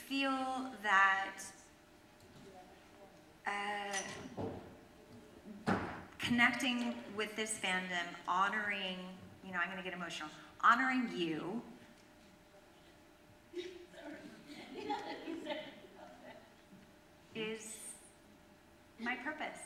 feel that connecting with this fandom, honoring, you know, I'm gonna get emotional, honoring you, is my purpose.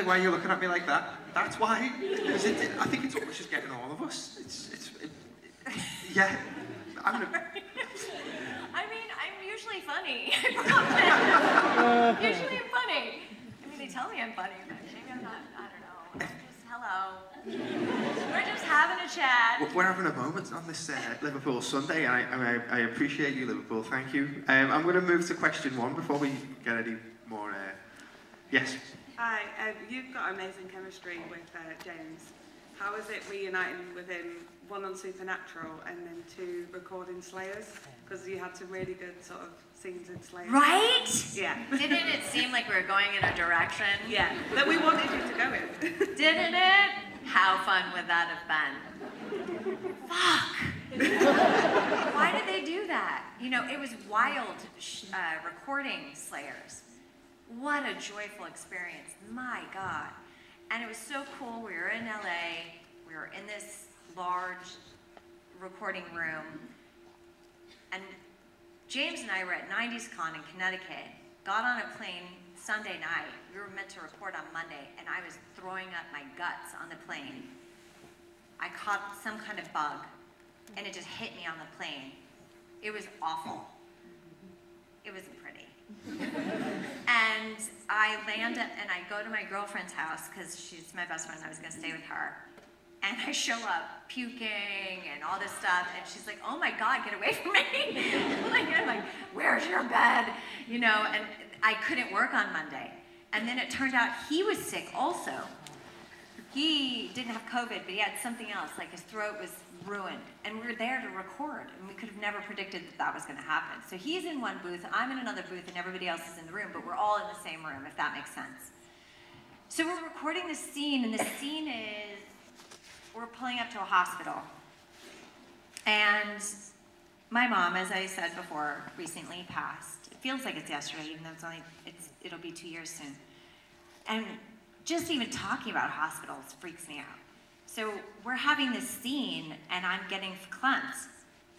Why you're looking at me like that? That's why. I think it's just getting all of us. Yeah. I'm gonna. I mean, I'm usually funny. Usually I'm funny. I mean, they tell me I'm funny, but maybe I'm not. I don't know. Just hello. We're just having a chat. We're having a moment on this Liverpool Sunday, and I appreciate you, Liverpool. Thank you. I'm going to move to question one before we get any more. Yes. Hi, you've got amazing chemistry with James. How is it reuniting with him, one on Supernatural and then two recording Slayers? Because you had some really good sort of scenes in Slayers. Right? Yeah. Didn't it seem like we were going in a direction? Yeah, that we wanted you to go in. Didn't it? How fun would that have been? Fuck! Why did they do that? You know, it was wild recording Slayers. What a joyful experience, my God. And it was so cool. We were in LA, we were in this large recording room, and James and I were at 90s Con in Connecticut, got on a plane Sunday night. We were meant to record on Monday, and I was throwing up my guts on the plane. I caught some kind of bug, and it just hit me on the plane. It was awful. It wasn't pretty. And I land and I go to my girlfriend's house because she's my best friend. I was going to stay with her. And I show up puking and all this stuff. And she's like, oh my God, get away from me. I'm like, where's your bed? You know, and I couldn't work on Monday. And then it turned out he was sick also. He didn't have COVID, but he had something else, like his throat was ruined. And we were there to record, and we could have never predicted that that was gonna happen. So he's in one booth, I'm in another booth, and everybody else is in the room, but we're all in the same room, if that makes sense. So we're recording this scene, and the scene is, we're pulling up to a hospital. And my mom, as I said before, recently passed. It feels like it's yesterday, even though it'll be 2 years soon. And just even talking about hospitals freaks me out. So we're having this scene, and I'm getting verklempt.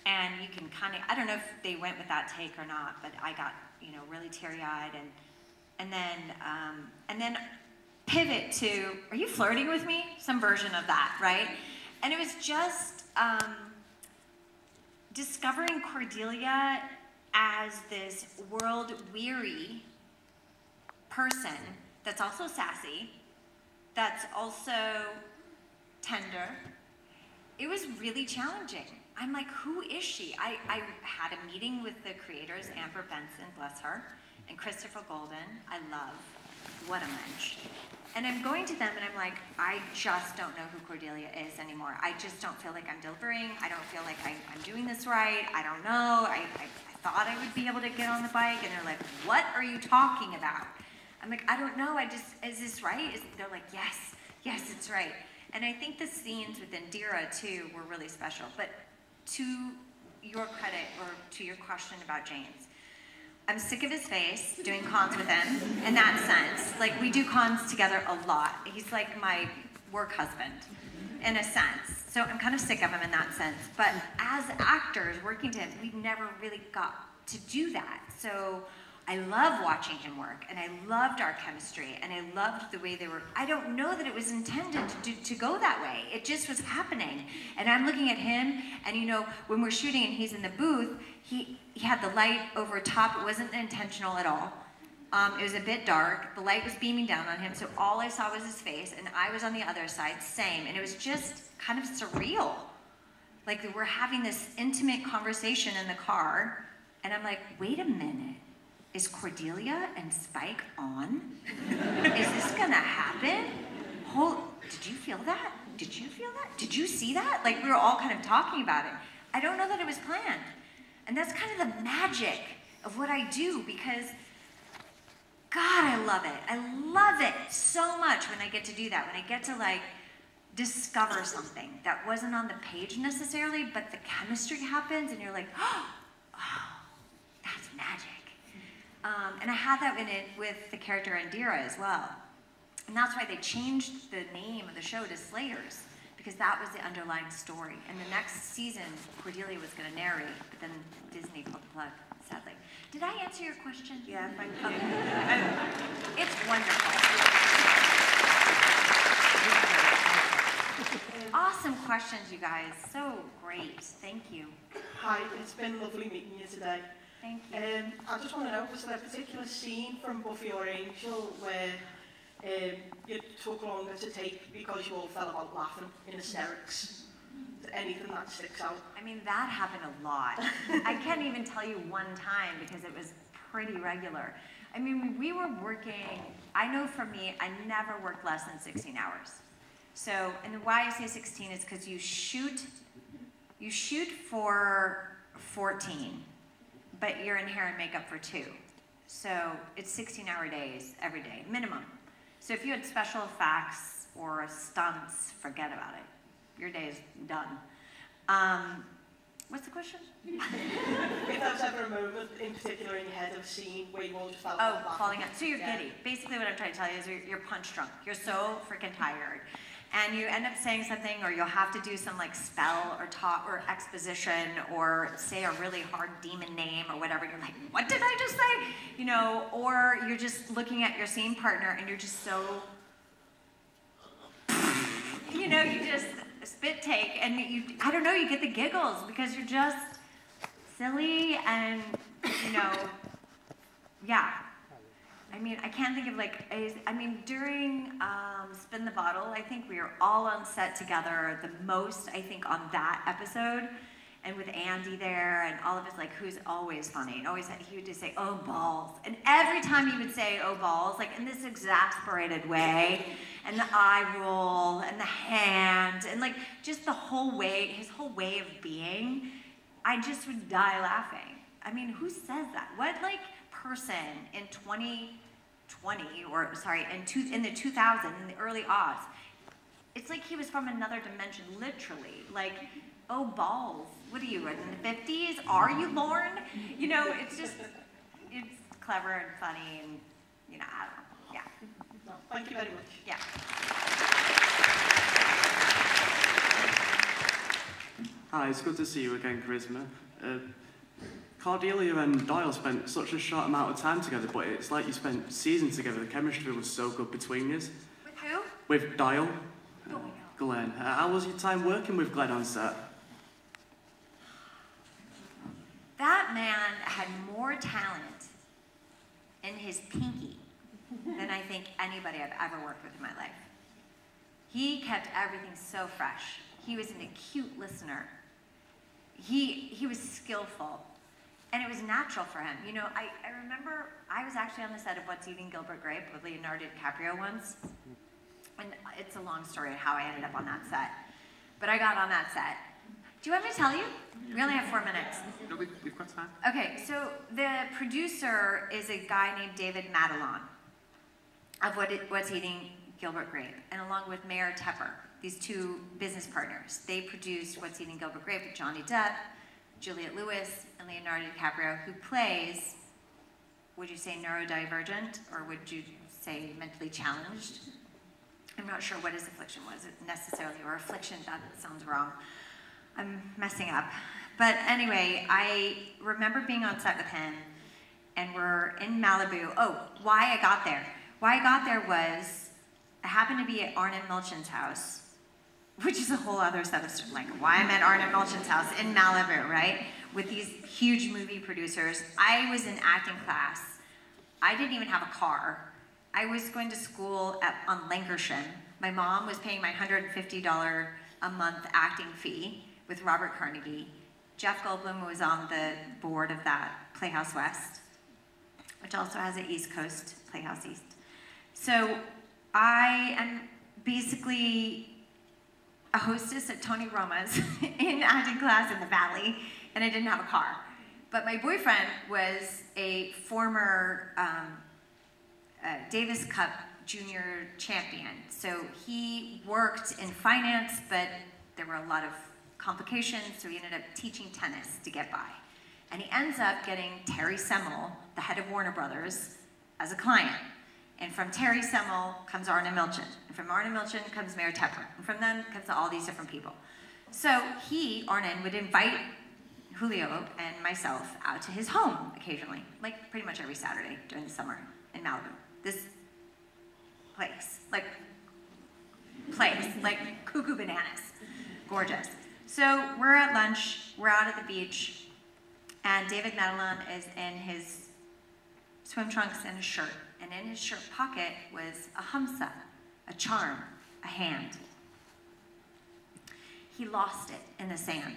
And you can kind of, I don't know if they went with that take or not, but I got, you know, really teary-eyed, and then pivot to, are you flirting with me? Some version of that, right? And it was just discovering Cordelia as this world-weary person that's also sassy, that's also tender. It was really challenging. I'm like, who is she? I had a meeting with the creators, Amber Benson, bless her, and Christopher Golden, I love, what a mensch. And I'm going to them and I'm like, I just don't know who Cordelia is anymore. I just don't feel like I'm delivering. I don't feel like I'm doing this right. I don't know. I thought I would be able to get on the bike, and they're like, what are you talking about? I'm like, I don't know, is this right? They're like, yes, it's right. And I think the scenes with Indira, too, were really special. But to your credit, or to your question about James, I'm sick of his face doing cons with him, in that sense. Like, we do cons together a lot. He's like my work husband, in a sense. So I'm kind of sick of him in that sense. But as actors, working together, we've never really got to do that. So I love watching him work, and I loved our chemistry, and I loved the way they were. I don't know that it was intended to go that way. It just was happening. And I'm looking at him, and you know, when we're shooting and he's in the booth, he had the light over top. It wasn't intentional at all. It was a bit dark. The light was beaming down on him, so all I saw was his face, and I was on the other side, same. And it was just kind of surreal. Like, we're having this intimate conversation in the car, and I'm like, wait a minute. Is Cordelia and Spike on? Is this gonna happen? Did you feel that? did you feel that? Did you see that? Like, we were all kind of talking about it. I don't know that it was planned. And that's kind of the magic of what I do, because God, I love it. I love it so much when I get to do that, when I get to like discover something that wasn't on the page necessarily, but the chemistry happens and you're like, oh, that's magic. And I had that in it with the character Indira as well. And that's why they changed the name of the show to Slayers, because that was the underlying story. And the next season, Cordelia was going to narrate, but then Disney pulled the plug, sadly. Did I answer your question? Yeah, thank you. Okay. It's wonderful. Awesome questions, you guys. So great. Thank you. Hi, it's been lovely meeting you today. Thank you. I just want to know, was there a particular scene from Buffy or Angel where you took longer to take because you all fell about laughing in hysterics? Anything that sticks out? I mean, that happened a lot. I can't even tell you one time because it was pretty regular. I mean, we were working, I know for me, I never worked less than 16 hours. So, and why I say 16 is because you shoot for 14, but you're in hair and makeup for 2. So it's 16-hour days every day, minimum. So if you had special effects or stunts, forget about it. Your day is done. What's the question? If there's ever a moment in particular in your head of a scene where you all just felt Oh, falling out. So you're giddy. Basically what I'm trying to tell you is you're punch drunk. You're so freaking tired. And you end up saying something, or you'll have to do some like spell or talk or exposition or say a really hard demon name or whatever. You're like, what did I just say? You know, or you're just looking at your scene partner and you're just so, you know, you just spit take and I don't know, you get the giggles because you're just silly and, you know, yeah. I mean, I can't think of like, during Spin the Bottle, I think we were all on set together the most, I think, on that episode. And with Andy there and all of us, like, who's always funny. And always, he would just say, oh, balls. And every time he would say, oh, balls, like in this exasperated way, and the eye roll, and the hand, and like just the whole way, his whole way of being, I just would die laughing. I mean, who says that? What, like, person in 2020, or sorry, in the 2000s, in the early aughts, it's like he was from another dimension, literally. Like, oh, balls. What are you, in the 50s? Are you Lorne? You know, it's just, it's clever and funny and, you know, I don't know. Yeah. No, thank you very much. Yeah. Hi, it's good to see you again, Charisma. Cordelia and Doyle spent such a short amount of time together, but it's like you spent seasons together. The chemistry was so good between you. With who? With Doyle. Doyle. Glenn. How was your time working with Glenn on set? That man had more talent in his pinky than I think anybody I've ever worked with in my life. He kept everything so fresh. He was an acute listener. He was skillful. And it was natural for him. You know, I remember I was actually on the set of What's Eating Gilbert Grape with Leonardo DiCaprio once. And it's a long story of how I ended up on that set. But I got on that set. Do you want me to tell you? We only have 4 minutes. No, we've got time. Okay, so the producer is a guy named David Madelon of What's Eating Gilbert Grape, and along with Mayor Tepper, these 2 business partners. They produced What's Eating Gilbert Grape with Johnny Depp, Juliette Lewis, and Leonardo DiCaprio, who plays, would you say neurodivergent, or would you say mentally challenged? I'm not sure what his affliction was necessarily, or affliction, that sounds wrong. I'm messing up. But anyway, I remember being on set with him, and we're in Malibu. Oh, why I got there. Why I got there was, I happened to be at Arnon Milchan's house, which is a whole other set of stuff, like why I'm at Arnon Milchan's house in Malibu, right? With these huge movie producers. I was in acting class. I didn't even have a car. I was going to school on Lancashire. My mom was paying my $150 a month acting fee with Robert Carnegie. Jeff Goldblum was on the board of that Playhouse West, which also has an East Coast, Playhouse East. So I am basically a hostess at Tony Roma's in acting class in the Valley, and I didn't have a car. But my boyfriend was a former Davis Cup junior champion. So he worked in finance, but there were a lot of complications, so he ended up teaching tennis to get by. And he ends up getting Terry Semmel, the head of Warner Brothers, as a client. And from Terry Semmel comes Arne Milchan. And from Arne Milchan comes Mayor Tepper. And from them comes all these different people. So Arne, would invite Julio and myself out to his home occasionally, like pretty much every Saturday during the summer in Malibu. This place, like cuckoo bananas, gorgeous. So we're at lunch, we're out at the beach, and David Madelon is in his swim trunks and a shirt, and in his shirt pocket was a hamsa, a charm, a hand. He lost it in the sand.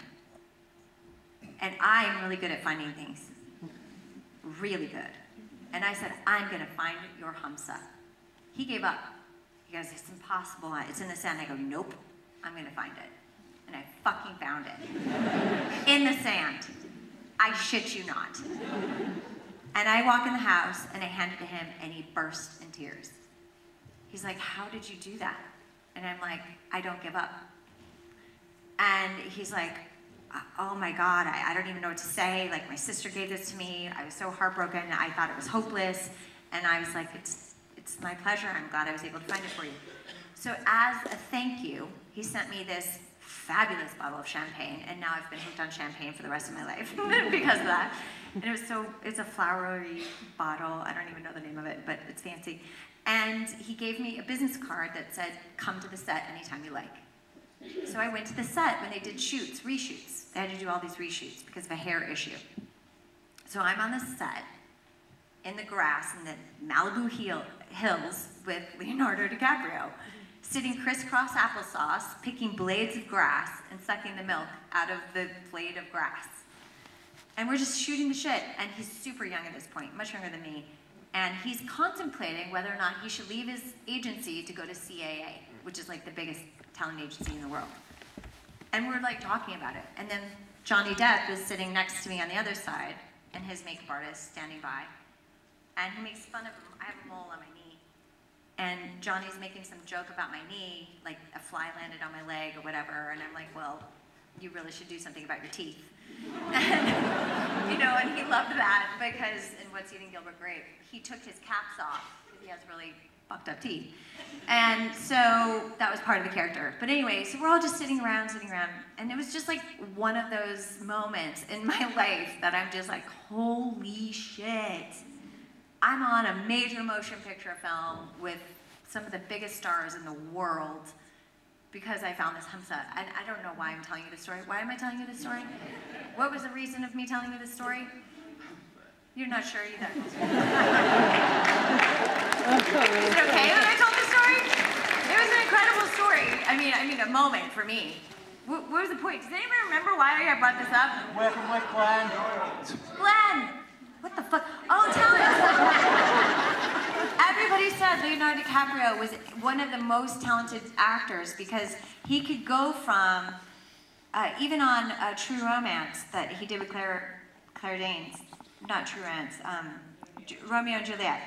And I am really good at finding things, really good. And I said, I'm gonna find your hamsa. He gave up. He goes, it's impossible, it's in the sand. I go, nope, I'm gonna find it. And I fucking found it. In the sand. I shit you not. And I walk in the house and I hand it to him and he burst in tears. He's like, how did you do that? And I'm like, I don't give up. And he's like, oh my God, I don't even know what to say. Like, my sister gave this to me. I was so heartbroken. I thought it was hopeless. And I was like, it's my pleasure. I'm glad I was able to find it for you. So as a thank you, he sent me this fabulous bottle of champagne. And now I've been hooked on champagne for the rest of my life because of that. And it's a flowery bottle. I don't even know the name of it, but it's fancy. And he gave me a business card that said, come to the set anytime you like. So I went to the set when they did shoots, reshoots. They had to do all these reshoots because of a hair issue. So I'm on the set in the grass in the Malibu hills with Leonardo DiCaprio, sitting crisscross applesauce, picking blades of grass and sucking the milk out of the blade of grass. And we're just shooting the shit. And he's super young at this point, much younger than me. And he's contemplating whether or not he should leave his agency to go to CAA, which is like the biggest talent agency in the world. And we're like talking about it. And then Johnny Depp is sitting next to me on the other side, and his makeup artist standing by. And he makes fun of him. I have a mole on my knee. And Johnny's making some joke about my knee, like a fly landed on my leg or whatever. And I'm like, well, you really should do something about your teeth. And, you know, and he loved that because in What's Eating Gilbert Grape, he took his caps off because he has really fucked up teeth. And so that was part of the character. But anyway, so we're all just sitting around, and it was just like one of those moments in my life that I'm just like, holy shit. I'm on a major motion picture film with some of the biggest stars in the world because I found this hamsa. And I don't know why I'm telling you this story. Why am I telling you this story? What was the reason of me telling you this story? You're not sure either. Is it okay that I told this story? It was an incredible story. I mean, a moment for me. What was the point? Does anybody remember why I brought this up? Working with Glenn. Glenn! What the fuck? Oh, tell us. Everybody said Leonardo DiCaprio was one of the most talented actors because he could go from, even on True Romance that he did with Claire Danes, not True Romance, Romeo and Juliet.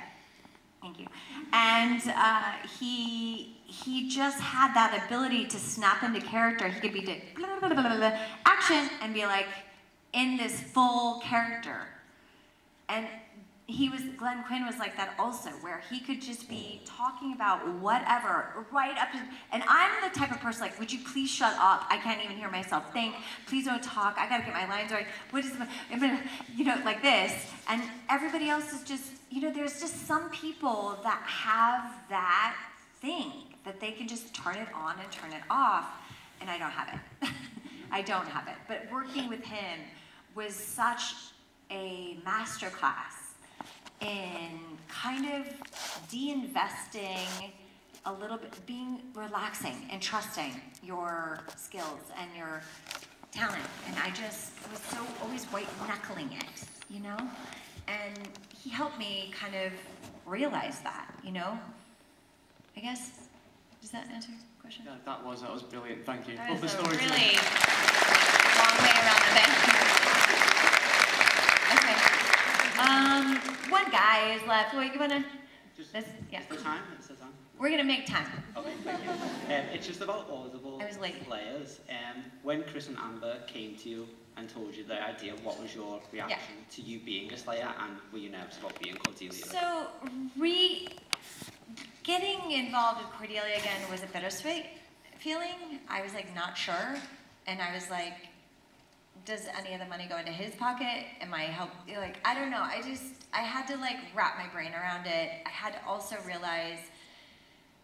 Thank you. And he just had that ability to snap into character. He could be action and be like in this full character. And Glenn Quinn was like that also, where he could just be talking about whatever, right up to, and I'm the type of person like, would you please shut up? I can't even hear myself think. Please don't talk. I gotta get my lines right. What is, you know, like this. And everybody else is just, you know, there's just some people that have that thing that they can just turn it on and turn it off, and I don't have it. I don't have it. But working with him was such a masterclass in kind of de-investing a little bit, being relaxing and trusting your skills and your talent. And I just was so always white-knuckling it, you know? And he helped me kind of realize that, you know? I guess, does that answer your question? impression? Yeah, that was brilliant. Thank you. That Love was the a story. really long way around the bend. Okay. One guy is left. Wait, you wanna? Yeah. Is there time? Is there time? We're gonna make time. Okay, thank you. It's just about audible I was late. players. When Chris and Amber came to you and told you the idea, what was your reaction to you being a Slayer, and were you nervous about being Cordelia? So, getting involved with Cordelia again was a bittersweet feeling. I was like not sure, and I was like, does any of the money go into his pocket? Am I like, I don't know. I had to like wrap my brain around it. I had to also realize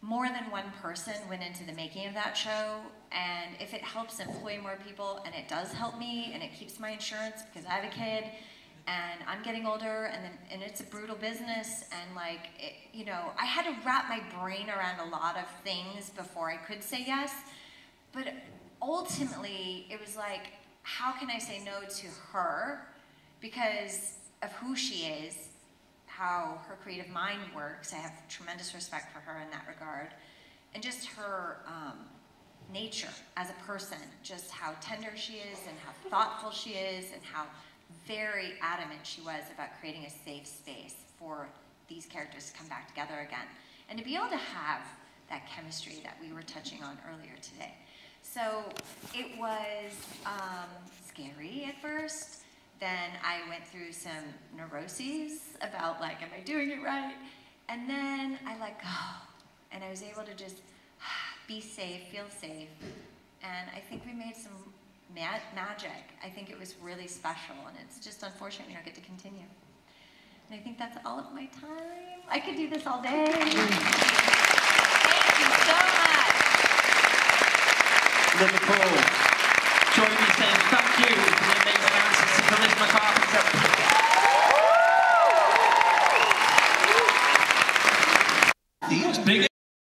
more than one person went into the making of that show, and if it helps employ more people, and it does help me, and it keeps my insurance because I have a kid, and I'm getting older, and it's a brutal business, and like, you know, I had to wrap my brain around a lot of things before I could say yes, but ultimately, it was like, how can I say no to her because of who she is, how her creative mind works. I have tremendous respect for her in that regard. And just her nature as a person, just how tender she is and how thoughtful she is and how very adamant she was about creating a safe space for these characters to come back together again. And to be able to have that chemistry that we were touching on earlier today. So it was scary at first. Then I went through some neuroses about like, am I doing it right? And then I let go. And I was able to just be safe, feel safe. And I think we made some magic. I think it was really special. And it's just unfortunate we don't get to continue. And I think that's all of my time. I could do this all day. Thank you so much. Liverpool, join me saying